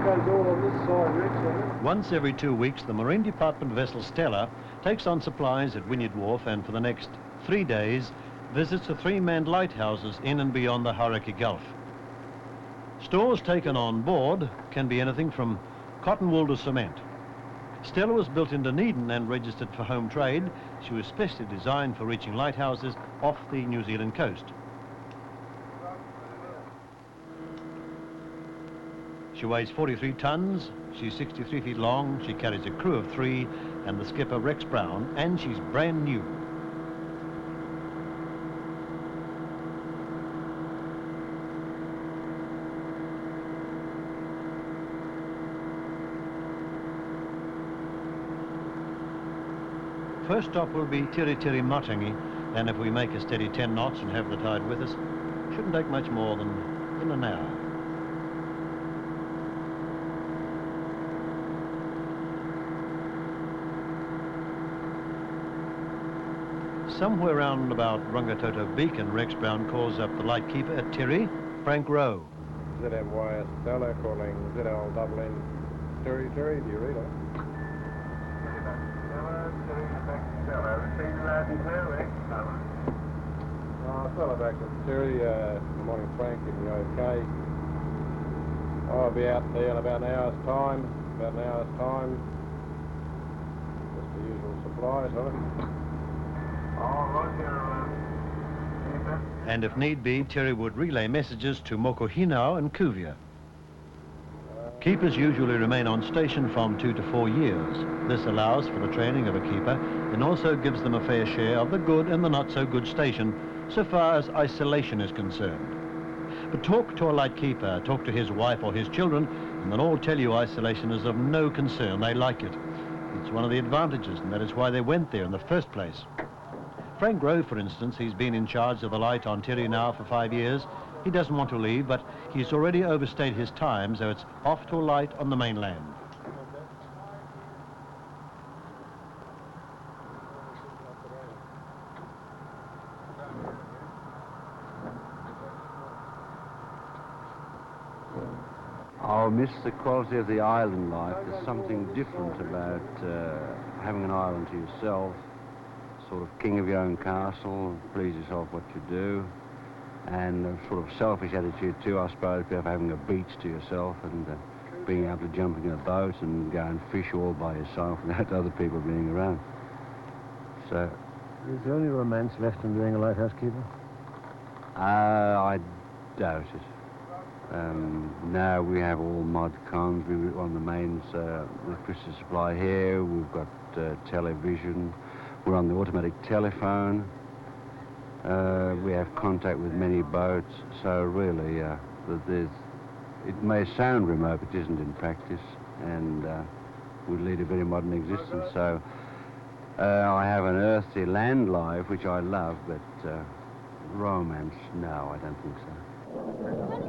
cargo's all on this side, Rex, on it. Once every 2 weeks, the Marine Department vessel Stella takes on supplies at Wynyard Wharf and for the next 3 days visits the 3 manned lighthouses in and beyond the Hauraki Gulf. Stores taken on board can be anything from cotton wool to cement. Stella was built in Dunedin and registered for home trade. She was specially designed for reaching lighthouses off the New Zealand coast. She weighs 43 tons, she's 63 feet long, she carries a crew of 3 and the skipper Rex Brown, and she's brand new. First stop will be Tiri Tiri Matangi, and if we make a steady 10 knots and have the tide with us, shouldn't take much more than an hour. Somewhere round about Rangitoto Beacon, Rex Brown calls up the lightkeeper at Tiri, Frank Rowe. ZMY Stella calling ZL double N Tiri Tiri, do you read it? Stella back at Tiri, good morning Frank, if you're okay. I'll be out there in about an hour's time, Just the usual supplies, huh? And if need be, Tiri would relay messages to Mokohinau and Kuvia. Keepers usually remain on station from 2 to 4 years. This allows for the training of a keeper and also gives them a fair share of the good and the not so good station so far as isolation is concerned. But talk to a lightkeeper, talk to his wife or his children, and they'll all tell you isolation is of no concern. They like it. It's one of the advantages, and that is why they went there in the first place. Frank Rowe, for instance, he's been in charge of the light on Tiri now for 5 years. He doesn't want to leave, but he's already overstayed his time, so it's off to a light on the mainland. I'll miss the quality of the island life. There's something different about having an island to yourself, sort of king of your own castle, please yourself what you do, and a sort of selfish attitude too, I suppose, of having a beach to yourself and being able to jump in a boat and go and fish all by yourself without other people being around. So, is there any romance left in being a lighthouse keeper? I doubt it. Now we have all mod cons. We're on the mains, electricity supply here. We've got television. We're on the automatic telephone. We have contact with many boats. So really, it may sound remote, but it isn't in practice. And we lead a very modern existence. So I have an earthly land life, which I love, but romance, no, I don't think so.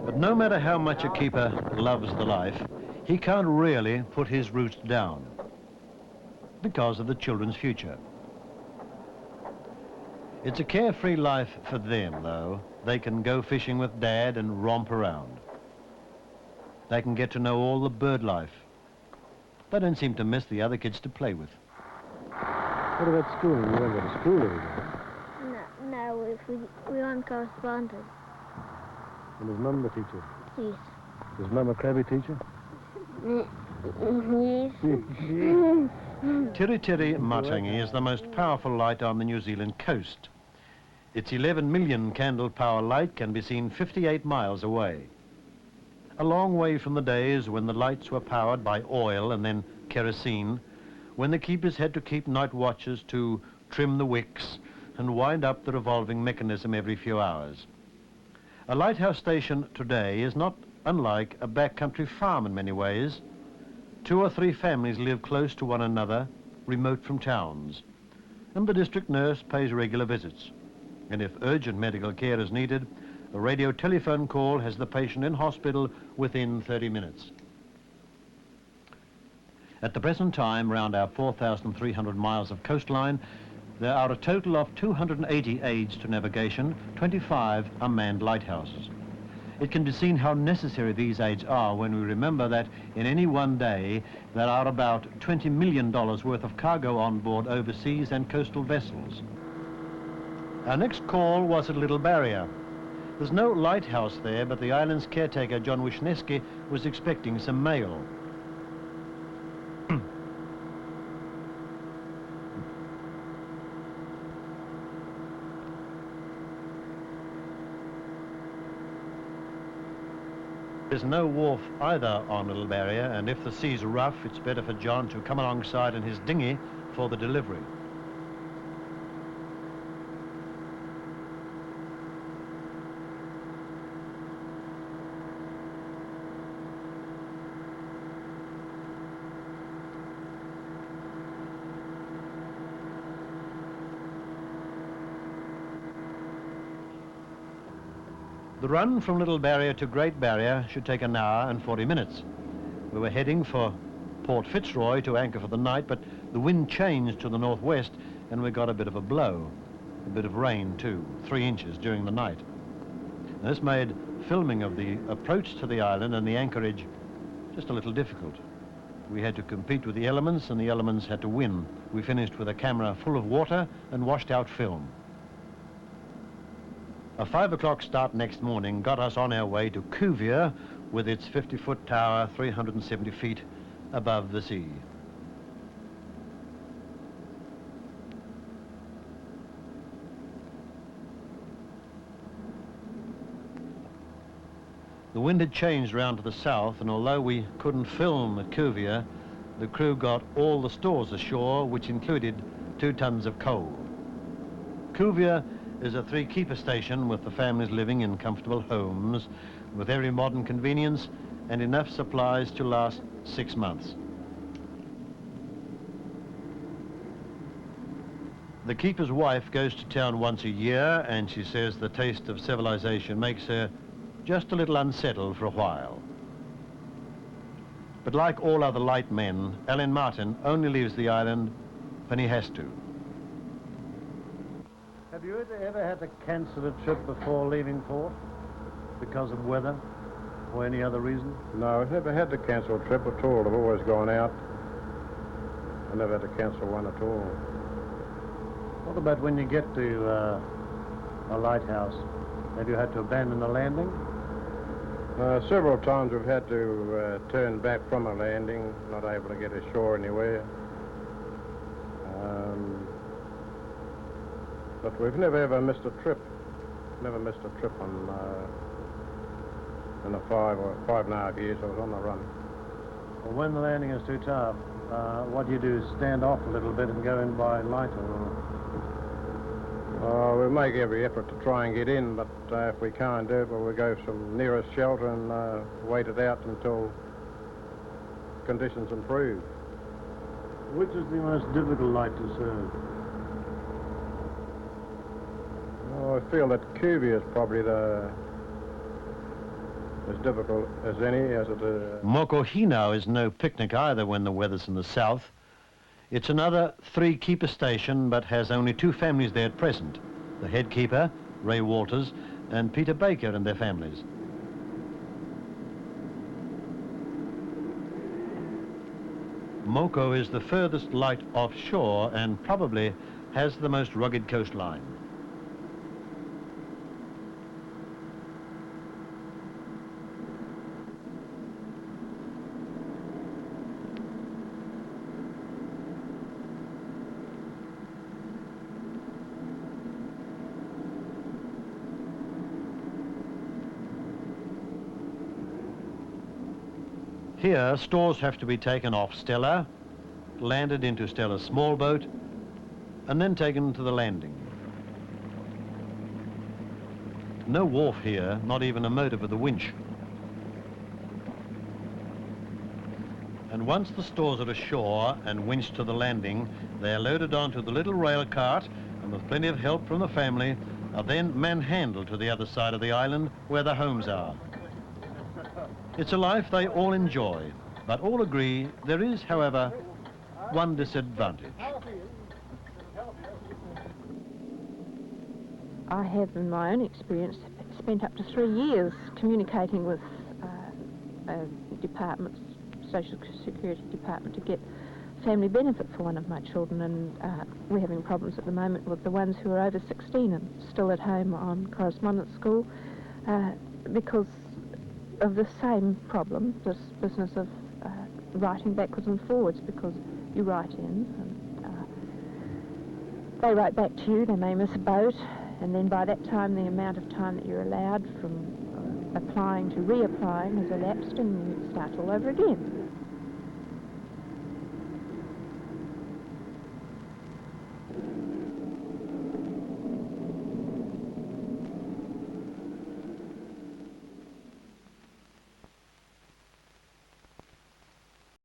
But no matter how much a keeper loves the life, he can't really put his roots down because of the children's future. It's a carefree life for them, though. They can go fishing with Dad and romp around. They can get to know all the bird life. They don't seem to miss the other kids to play with. What about school? You don't go to school every day? No, we aren't correspondent. And is Mum the teacher? Yes. Is Mum a crabby teacher? Yes. Tiri Tiri Matangi is the most powerful light on the New Zealand coast. Its 11 million candle power light can be seen 58 miles away. A long way from the days when the lights were powered by oil and then kerosene, when the keepers had to keep night watches to trim the wicks and wind up the revolving mechanism every few hours. A lighthouse station today is not unlike a backcountry farm in many ways. 2 or 3 families live close to one another, remote from towns, and the district nurse pays regular visits. And if urgent medical care is needed, a radio telephone call has the patient in hospital within 30 minutes. At the present time, around our 4,300 miles of coastline, there are a total of 280 aids to navigation, 25 are manned lighthouses. It can be seen how necessary these aids are when we remember that in any one day there are about $20 million worth of cargo on board overseas and coastal vessels. Our next call was at Little Barrier. There's no lighthouse there, but the island's caretaker, John Wisniewski, was expecting some mail. There's no wharf either on Little Barrier, and if the sea's rough, it's better for John to come alongside in his dinghy for the delivery. The run from Little Barrier to Great Barrier should take an hour and 40 minutes. We were heading for Port Fitzroy to anchor for the night, but the wind changed to the northwest and we got a bit of a blow. A bit of rain too, 3 inches during the night. And this made filming of the approach to the island and the anchorage just a little difficult. We had to compete with the elements and the elements had to win. We finished with a camera full of water and washed out film. A 5 o'clock start next morning got us on our way to Cuvier with its 50-foot tower 370 feet above the sea. The wind had changed round to the south, and although we couldn't film at Cuvier, the crew got all the stores ashore, which included 2 tons of coal. Cuvier is a 3-keeper station with the families living in comfortable homes with every modern convenience and enough supplies to last 6 months. The keeper's wife goes to town once a year and she says the taste of civilization makes her just a little unsettled for a while. But like all other light men, Alan Martin only leaves the island when he has to. Have you ever had to cancel a trip before leaving port because of weather or any other reason? No, I've never had to cancel a trip at all. I've always gone out. I never had to cancel one at all. What about when you get to a lighthouse? Have you had to abandon the landing? Several times we've had to turn back from a landing, not able to get ashore anywhere. But we've never ever missed a trip. Never missed a trip in the 5.5 years I was on the run. Well, when the landing is too tough, what do you do? Stand off a little bit and go in by lighter? We make every effort to try and get in, but if we can't do it, well, we go to some nearest shelter and wait it out until conditions improve. Which is the most difficult light to serve? I feel that Cuvier is probably as difficult as any, as it is. Mokohinau is no picnic either when the weather's in the south. It's another 3-keeper station, but has only 2 families there at present. The head keeper, Ray Walters, and Peter Baker and their families. Moko is the furthest light offshore and probably has the most rugged coastline. Here, stores have to be taken off Stella, landed into Stella's small boat, and then taken to the landing. No wharf here, not even a motor with a winch. And once the stores are ashore and winched to the landing, they are loaded onto the little rail cart and with plenty of help from the family, are then manhandled to the other side of the island where the homes are. It's a life they all enjoy, but all agree there is, however, one disadvantage. I have, in my own experience, spent up to 3 years communicating with departments, Social Security Department, to get family benefit for one of my children, and we're having problems at the moment with the ones who are over 16 and still at home on correspondence school because of the same problem, this business of writing backwards and forwards, because you write in and they write back to you, they may miss a boat, and then by that time the amount of time that you're allowed from applying to reapplying has elapsed and you start all over again.